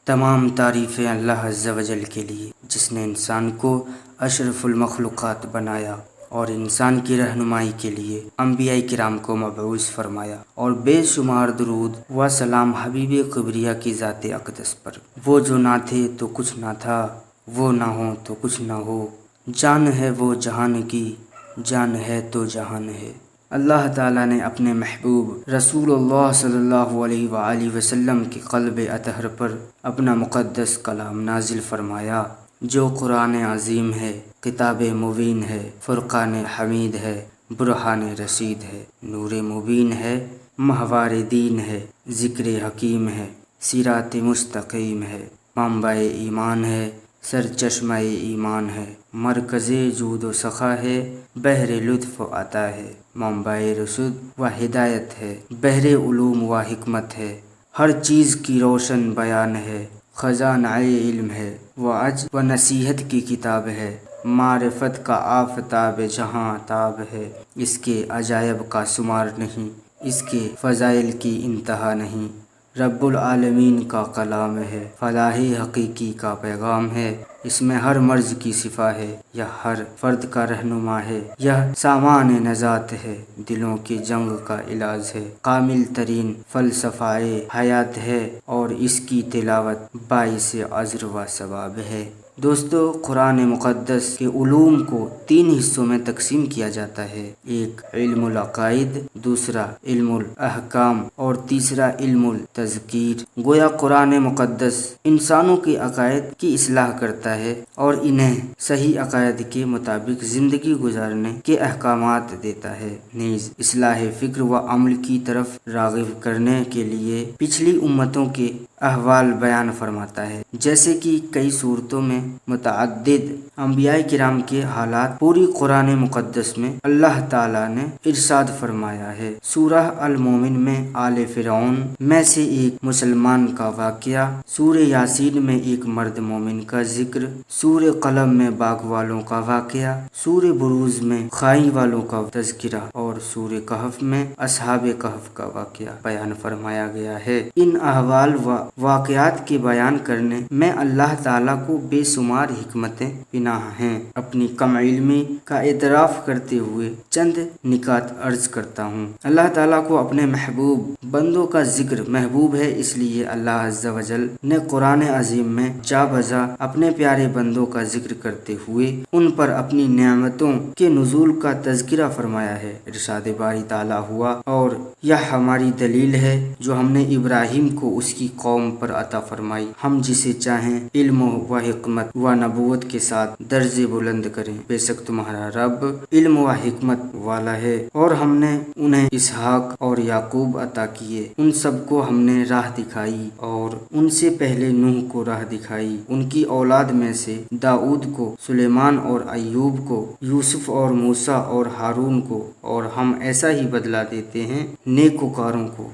تمام تعریفیں اللہ عز و جل کے لیے، جس نے انسان کو اشرف المخلوقات بنایا اور انسان کی رہنمائی کے لیے انبیاء کرام کو مبعوث فرمایا، اور بے شمار درود و سلام حبیب کبریا کی ذات اقدس پر۔ وہ جو نہ تھے تو کچھ نہ تھا، وہ نہ ہو تو کچھ نہ ہو، جان ہے وہ جہان کی، جان ہے تو جہان ہے۔ اللہ تعالیٰ نے اپنے محبوب رسول اللہ صلی اللہ علیہ وآلہ وسلم کے قلب اطہر پر اپنا مقدس کلام نازل فرمایا، جو قرآن عظیم ہے، کتاب مبین ہے، فرقان حمید ہے، برہان رشید ہے، نور مبین ہے، ماہوار دین ہے، ذکر حکیم ہے، صراط مستقیم ہے، منبع ایمان ہے، سرچشمہ ایمان ہے، مرکز جود و سخا ہے، بحر لطف و عطا ہے، منبع رشد و ہدایت ہے، بحر علوم و حکمت ہے، ہر چیز کی روشن بیان ہے، خزانہ علم ہے، وعظ و نصیحت کی کتاب ہے، معرفت کا آفتاب جہاں تاب ہے، اس کے عجائب کا شمار نہیں، اس کے فضائل کی انتہا نہیں، رب العالمین کا کلام ہے، فلاح حقیقی کا پیغام ہے، اس میں ہر مرض کی شفا ہے، یہ ہر فرد کا رہنما ہے، یہ سامان نجات ہے، دلوں کی جنگ کا علاج ہے، کامل ترین فلسفہ حیات ہے، اور اس کی تلاوت باعث اجر و ثواب ہے۔ دوستو، قرآن مقدس کے علوم کو 3 حصوں میں تقسیم کیا جاتا ہے، ایک علم العقائد، دوسرا علم الاحکام، اور تیسرا علم التذکیر۔ گویا قرآن مقدس انسانوں کے عقائد کی اصلاح کرتا ہے اور انہیں صحیح عقائد کے مطابق زندگی گزارنے کے احکامات دیتا ہے، نیز اصلاح فکر و عمل کی طرف راغب کرنے کے لیے پچھلی امتوں کے احوال بیان فرماتا ہے، جیسے کہ کئی صورتوں میں متعدد انبیاء کرام کے حالات پوری قرآن مقدس میں اللہ تعالیٰ نے ارشاد فرمایا ہے۔ سورہ المومن میں آل فرعون میں سے ایک مسلمان کا واقعہ، سورہ یاسین میں ایک مرد مومن کا ذکر، سورہ قلم میں باغ والوں کا واقعہ، سورہ بروز میں خائی والوں کا تذکرہ، اور سورہ کہف میں اصحاب کہف کا واقعہ بیان فرمایا گیا ہے۔ ان احوال و واقعات کے بیان کرنے میں اللہ تعالیٰ کو بے شمار حکمتیں پنہاں ہیں۔ اپنی کم علمی کا اعتراف کرتے ہوئے چند نکات عرض کرتا ہوں۔ اللہ تعالیٰ کو اپنے محبوب بندوں کا ذکر محبوب ہے، اس لیے اللہ عز و جل نے قرآن عظیم میں جا بجا اپنے پیارے بندوں کا ذکر کرتے ہوئے ان پر اپنی نعمتوں کے نزول کا تذکرہ فرمایا ہے۔ ارشاد باری تعالیٰ ہوا، اور یہ ہماری دلیل ہے جو ہم نے ابراہیم کو اس کی قوم پر عطا فرمائی، ہم جسے چاہیں علم و حکمت و نبوت کے ساتھ درجے بلند کریں، بے شک تمہارا رب علم و حکمت والا ہے۔ اور ہم نے انہیں اسحاق اور یعقوب عطا کیے، ان سب کو ہم نے راہ دکھائی، اور ان سے پہلے نوح کو راہ دکھائی، ان کی اولاد میں سے داؤد کو، سلیمان اور ایوب کو، یوسف اور موسیٰ اور ہارون کو، اور ہم ایسا ہی بدلہ دیتے ہیں نیکوکاروں کو،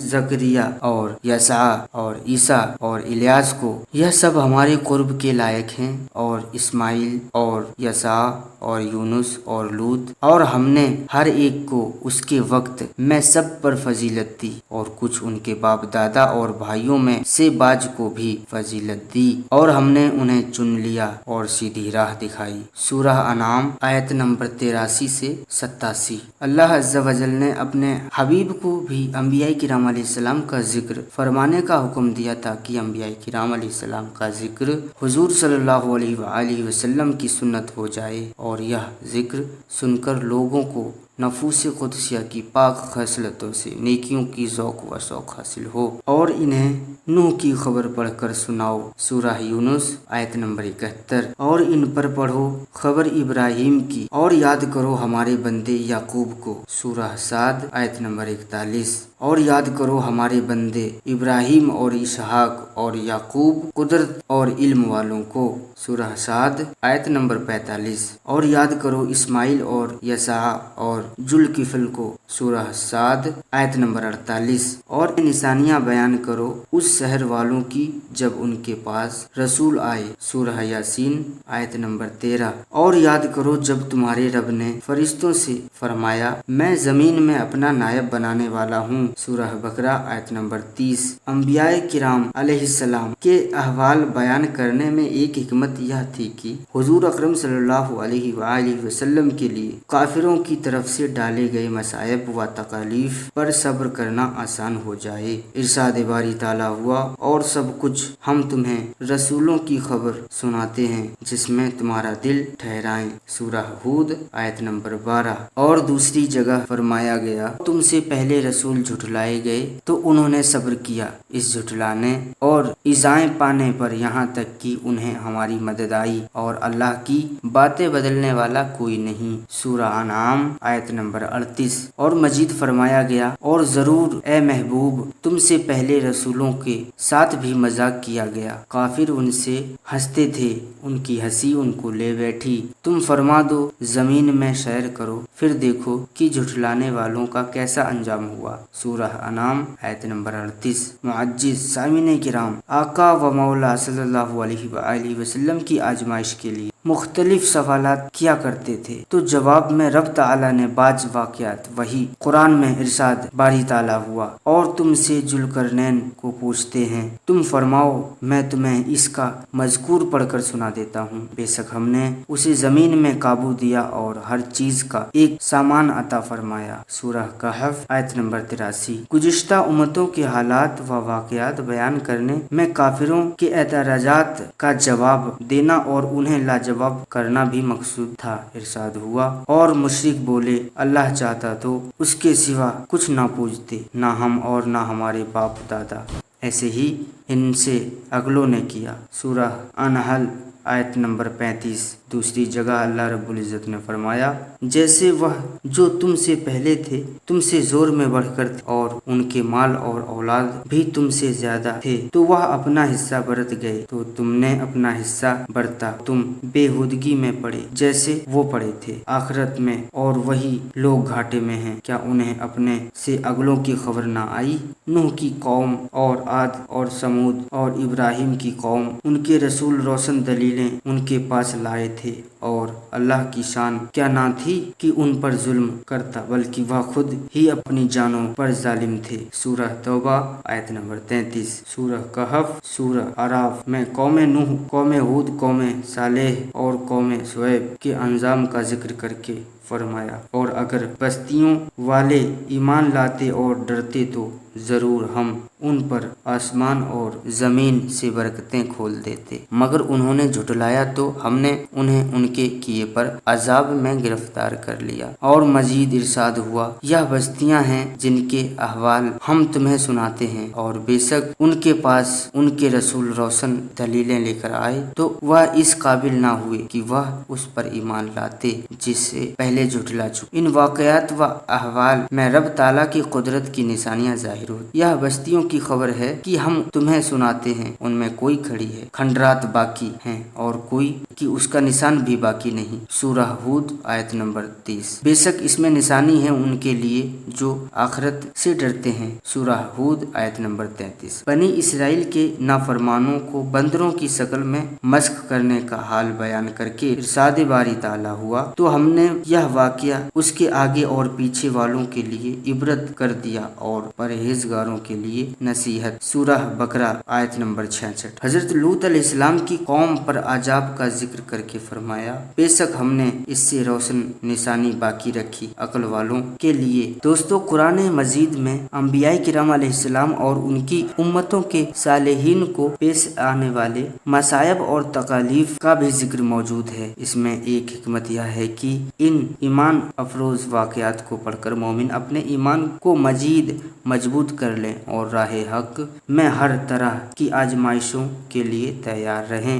زکریا اور یسع اور عیسیٰ اور الیاس کو، یہ سب ہمارے قرب کے لائق ہیں، اور اسماعیل اور یسع اور یونس اور لوط، اور ہم نے ہر ایک کو اس کے وقت میں سب پر فضیلت دی، اور کچھ ان کے باپ دادا اور بھائیوں میں سے باج کو بھی فضیلت دی، اور ہم نے انہیں چن لیا اور سیدھی راہ دکھائی۔ سورہ انعام آیت نمبر 83 سے 87۔ اللہ عز و جل نے اپنے حبیب کو بھی انبیاء کرام علیہ السلام کا ذکر فرمانے کا حکم دیا تاکہ انبیاء کرام علیہ السلام کا ذکر حضور صلی اللہ علیہ وآلہ وسلم کی سنت ہو جائے، اور یہ ذکر سن کر لوگوں کو نفوس قدسیہ کی پاک خصلتوں سے نیکیوں کی ذوق و شوق حاصل ہو، اور انہیں نوح کی خبر پڑھ کر سناؤ، سورہ یونس آیت نمبر 71، اور ان پر پڑھو خبر ابراہیم کی، اور یاد کرو ہمارے بندے یعقوب کو، سورہ صاد آیت نمبر 41، اور یاد کرو ہمارے بندے ابراہیم اور اسحاق اور یعقوب قدرت اور علم والوں کو، سورہ صاد آیت نمبر 45، اور یاد کرو اسماعیل اور یسع اور اور ذوالکفل کو سورہ سعد آیت نمبر 48 اور نشانیاں بیان کرو اس شہر والوں کی جب ان کے پاس رسول آئے سورہ یاسین آیت نمبر 13 اور یاد کرو جب تمہارے رب نے فرشتوں سے فرمایا میں زمین میں اپنا نائب بنانے والا ہوں سورہ بقرہ آیت نمبر 30۔ انبیاء کرام علیہ السلام کے احوال بیان کرنے میں ایک حکمت یہ تھی کہ حضور اکرم صلی اللہ علیہ وآلہ وسلم کے لیے کافروں کی طرف سے ڈالے گئے مصائب و تکالیف پر صبر کرنا آسان ہو جائے۔ ارشاد باری تعالیٰ ہوا اور سب کچھ ہم تمہیں رسولوں کی خبر سناتے ہیں جس میں تمہارا دل ٹھہرائیں سورہ ہود آیت نمبر 12۔ اور دوسری جگہ فرمایا گیا تم سے پہلے رسول جھٹلائے گئے تو انہوں نے صبر کیا اس جھٹلانے اور ایذائیں پانے پر یہاں تک کہ انہیں ہماری مدد آئی اور اللہ کی باتیں بدلنے والا کوئی نہیں سورہ انعام آیت نمبر 38۔ اور مزید فرمایا گیا اور ضرور اے محبوب تم سے پہلے رسولوں کے ساتھ بھی مذاق کیا گیا کافر ان سے ہنستے تھے ان کی ہنسی ان کو لے بیٹھی تم فرما دو زمین میں سیر کرو پھر دیکھو کہ جھٹلانے والوں کا کیسا انجام ہوا سورہ انعام آیت نمبر 38۔ معزز سامعین کرام آقا و مولا صلی اللہ علیہ وآلہ وسلم کی آزمائش کے لیے مختلف سوالات کیا کرتے تھے تو جواب میں رب تعالیٰ نے بعض واقعات وہی قرآن میں ارشاد باری تعالیٰ ہوا اور تم سے ذوالقرنین کو پوچھتے ہیں تم فرماؤ میں تمہیں اس کا مذکور پڑھ کر سنا دیتا ہوں بے شک ہم نے اسے زمین میں قابو دیا اور ہر چیز کا ایک سامان عطا فرمایا سورہ کہف آیت نمبر 83۔ گزشتہ امتوں کے حالات و واقعات بیان کرنے میں کافروں کے اعتراضات کا جواب دینا اور انہیں لاجواب کرنا بھی مقصود تھا۔ ارشاد ہوا اور مشرک بولے اللہ چاہتا تو اس کے سوا کچھ نہ پوجتے نہ ہم اور نہ ہمارے باپ دادا ایسے ہی ان سے اگلوں نے کیا سورہ انحل آیت نمبر 35۔ دوسری جگہ اللہ رب العزت نے فرمایا جیسے وہ جو تم سے پہلے تھے تم سے زور میں بڑھ کر تھے اور ان کے مال اور اولاد بھی تم سے زیادہ تھے تو وہ اپنا حصہ برت گئے تو تم نے اپنا حصہ برتا تم بے ہودگی میں پڑے جیسے وہ پڑے تھے آخرت میں اور وہی لوگ گھاٹے میں ہیں کیا انہیں اپنے سے اگلوں کی خبر نہ آئی نوح کی قوم اور عاد اور سمود اور ابراہیم کی قوم ان کے رسول روشن دلیلیں ان کے پاس لائے تھے اور اللہ کی شان کیا نہ تھی کہ ان پر ظلم کرتا بلکہ وہ خود ہی اپنی جانوں پر ظالم تھے سورہ توبہ آیت نمبر 33۔ سورہ کہف سورہ اعراف میں قوم نوح قوم ہود قوم صالح اور قوم شعیب کے انجام کا ذکر کر کے فرمایا اور اگر بستیوں والے ایمان لاتے اور ڈرتے تو ضرور ہم ان پر آسمان اور زمین سے برکتیں کھول دیتے مگر انہوں نے جھٹلایا تو ہم نے انہیں ان کے کیے پر عذاب میں گرفتار کر لیا اور مزید ارشاد ہوا یہ بستیاں ہیں جن کے احوال ہم تمہیں سناتے ہیں اور بے شک ان کے پاس ان کے رسول روشن دلیلیں لے کر آئے تو وہ اس قابل نہ ہوئے کہ وہ اس پر ایمان لاتے جس سے پہلے جھٹلا چکے ان واقعات و احوال میں رب تعالیٰ کی قدرت کی نشانیاں ظاہر ہوئی یہ بستیوں کی خبر ہے کہ ہم تمہیں سناتے ہیں ان میں کوئی کھڑی ہے کھنڈرات باقی ہیں اور کوئی کہ اس کا نشان بھی باقی نہیں سورہ ہود آیت نمبر 30۔ بے شک اس میں نشانی ہے ان کے لیے جو آخرت سے ڈرتے ہیں سورہ ہود آیت نمبر 33۔ بنی اسرائیل کے نافرمانوں کو بندروں کی شکل میں مسخ کرنے کا حال بیان کر کے ارشاد باری تعالیٰ ہوا تو ہم نے یہ واقعہ اس کے آگے اور پیچھے والوں کے لیے عبرت کر دیا اور پرہیزگاروں کے لیے نصیحت سورہ بقرہ آیت نمبر 66۔ حضرت لوط علیہ السلام کی قوم پر عذاب کا ذکر کر کے فرمایا بے شک ہم نے اس سے روشن نشانی باقی رکھی عقل والوں کے لیے۔ دوستو قرآن مجید میں انبیاء کرام علیہ السلام اور ان کی امتوں کے صالحین کو پیش آنے والے مصائب اور تکالیف کا بھی ذکر موجود ہے۔ اس میں ایک حکمت یہ ہے کہ ان ایمان افروز واقعات کو پڑھ کر مومن اپنے ایمان کو مزید مضبوط کر لیں اور راہ حق میں ہر طرح کی آزمائشوں کے لیے تیار رہیں۔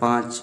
5।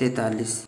43।